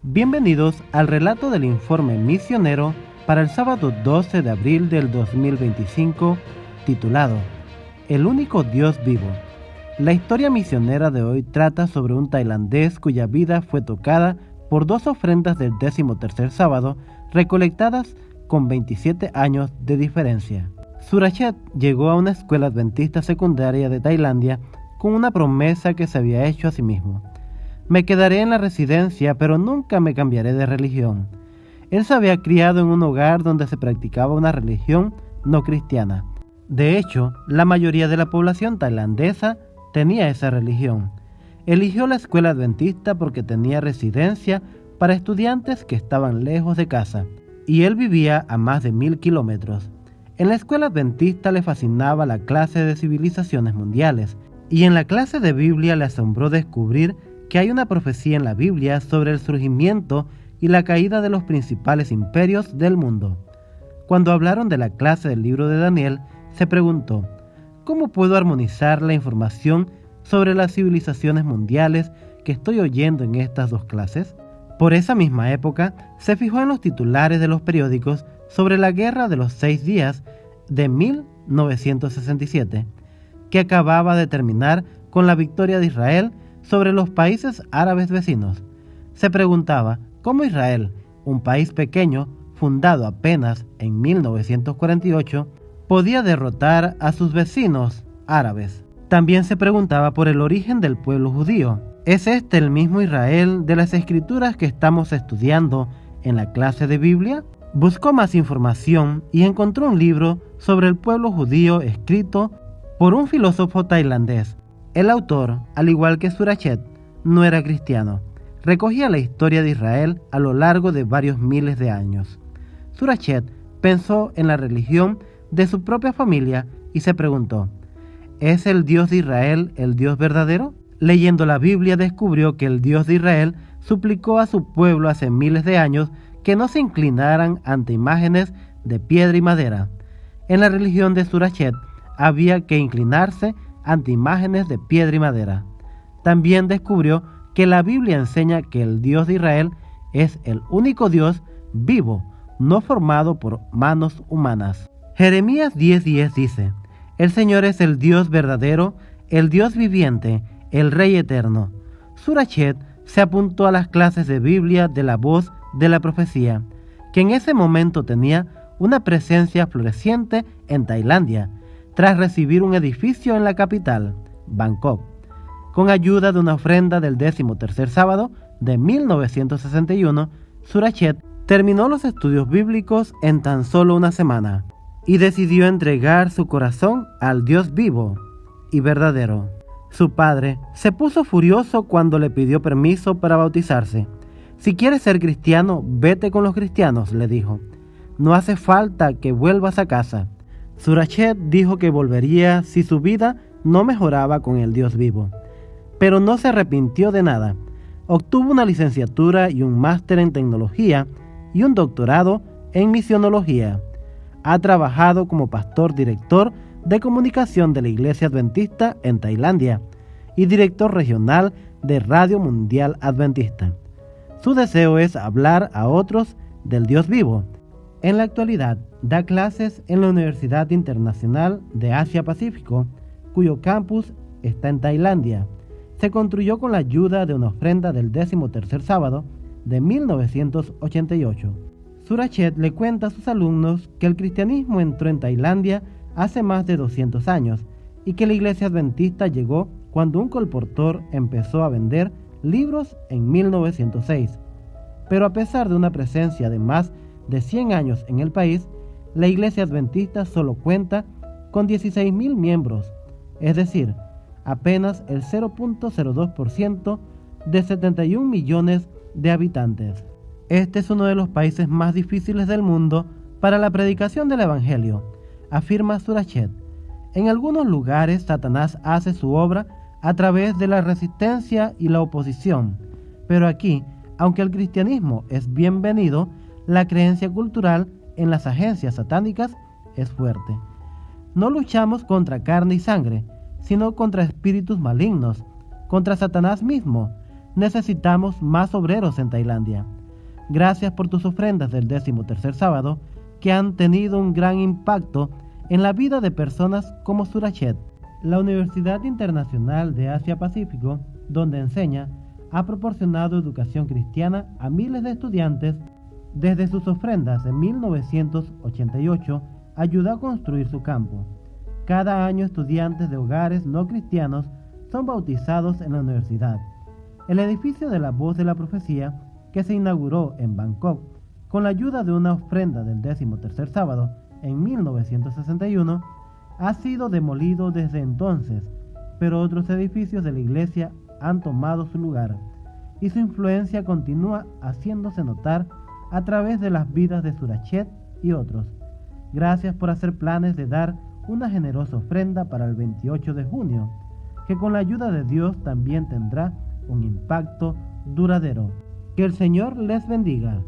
Bienvenidos al relato del informe misionero para el sábado 12 de abril del 2025, titulado El único Dios vivo. La historia misionera de hoy trata sobre un tailandés cuya vida fue tocada por dos ofrendas del 13º sábado recolectadas con 27 años de diferencia. Surachet llegó a una escuela adventista secundaria de Tailandia con una promesa que se había hecho a sí mismo. Me quedaré en la residencia, pero nunca me cambiaré de religión. Él se había criado en un hogar donde se practicaba una religión no cristiana. De hecho, la mayoría de la población tailandesa tenía esa religión. Eligió la escuela adventista porque tenía residencia para estudiantes que estaban lejos de casa, y él vivía a más de 1000 kilómetros. En la escuela adventista le fascinaba la clase de civilizaciones mundiales, y en la clase de Biblia le asombró descubrir que hay una profecía en la Biblia sobre el surgimiento y la caída de los principales imperios del mundo. Cuando hablaron de la clase del libro de Daniel, se preguntó, ¿cómo puedo armonizar la información sobre las civilizaciones mundiales que estoy oyendo en estas dos clases? Por esa misma época, se fijó en los titulares de los periódicos sobre la Guerra de los 6 días de 1967, que acababa de terminar con la victoria de Israel sobre los países árabes vecinos. Se preguntaba cómo Israel, un país pequeño, fundado apenas en 1948, podía derrotar a sus vecinos árabes. También se preguntaba por el origen del pueblo judío. ¿Es este el mismo Israel de las escrituras que estamos estudiando en la clase de Biblia? Buscó más información y encontró un libro sobre el pueblo judío escrito por un filósofo tailandés. El autor, al igual que Surachet, no era cristiano. Recogía la historia de Israel a lo largo de varios miles de años. Surachet pensó en la religión de su propia familia y se preguntó, ¿es el Dios de Israel el Dios verdadero? Leyendo la Biblia descubrió que el Dios de Israel suplicó a su pueblo hace miles de años que no se inclinaran ante imágenes de piedra y madera. En la religión de Surachet había que inclinarse ante imágenes de piedra y madera. También descubrió que la Biblia enseña que el Dios de Israel es el único Dios vivo, no formado por manos humanas. Jeremías 10:10 dice, el Señor es el Dios verdadero, el Dios viviente, el Rey eterno. Surachet se apuntó a las clases de Biblia de la voz de la profecía, que en ese momento tenía una presencia floreciente en Tailandia, tras recibir un edificio en la capital, Bangkok. Con ayuda de una ofrenda del 13º sábado de 1961, Surachet terminó los estudios bíblicos en tan solo una semana y decidió entregar su corazón al Dios vivo y verdadero. Su padre se puso furioso cuando le pidió permiso para bautizarse. Si quieres ser cristiano, vete con los cristianos, le dijo. No hace falta que vuelvas a casa. Surachet dijo que volvería si su vida no mejoraba con el Dios vivo, pero no se arrepintió de nada. Obtuvo una licenciatura y un máster en tecnología y un doctorado en misionología. Ha trabajado como pastor director de comunicación de la Iglesia Adventista en Tailandia y director regional de Radio Mundial Adventista. Su deseo es hablar a otros del Dios vivo. En la actualidad, da clases en la Universidad Internacional de Asia-Pacífico, cuyo campus está en Tailandia. Se construyó con la ayuda de una ofrenda del 13º sábado de 1988. Surachet le cuenta a sus alumnos que el cristianismo entró en Tailandia hace más de 200 años y que la iglesia adventista llegó cuando un colportor empezó a vender libros en 1906. Pero a pesar de una presencia de más de 100 años en el país, la iglesia adventista solo cuenta con 16,000 miembros, es decir, apenas el 0.02% de 71 millones de habitantes. Este es uno de los países más difíciles del mundo para la predicación del evangelio, afirma Surachet. En algunos lugares Satanás hace su obra a través de la resistencia y la oposición, pero aquí, aunque el cristianismo es bienvenido, la creencia cultural en las agencias satánicas es fuerte. No luchamos contra carne y sangre, sino contra espíritus malignos, contra Satanás mismo, Necesitamos más obreros en Tailandia. Gracias por tus ofrendas del 13º sábado, que han tenido un gran impacto en la vida de personas como Surachet. La Universidad Internacional de Asia-Pacífico, donde enseña, ha proporcionado educación cristiana a miles de estudiantes. Desde sus ofrendas en 1988, ayudó a construir su campo. Cada año estudiantes de hogares no cristianos son bautizados en la universidad. El edificio de la Voz de la Profecía, que se inauguró en Bangkok con la ayuda de una ofrenda del 13º sábado en 1961, ha sido demolido desde entonces, pero otros edificios de la iglesia han tomado su lugar y su influencia continúa haciéndose notar a través de las vidas de Surachet y otros. Gracias por hacer planes de dar una generosa ofrenda para el 28 de junio, que con la ayuda de Dios también tendrá un impacto duradero. Que el Señor les bendiga.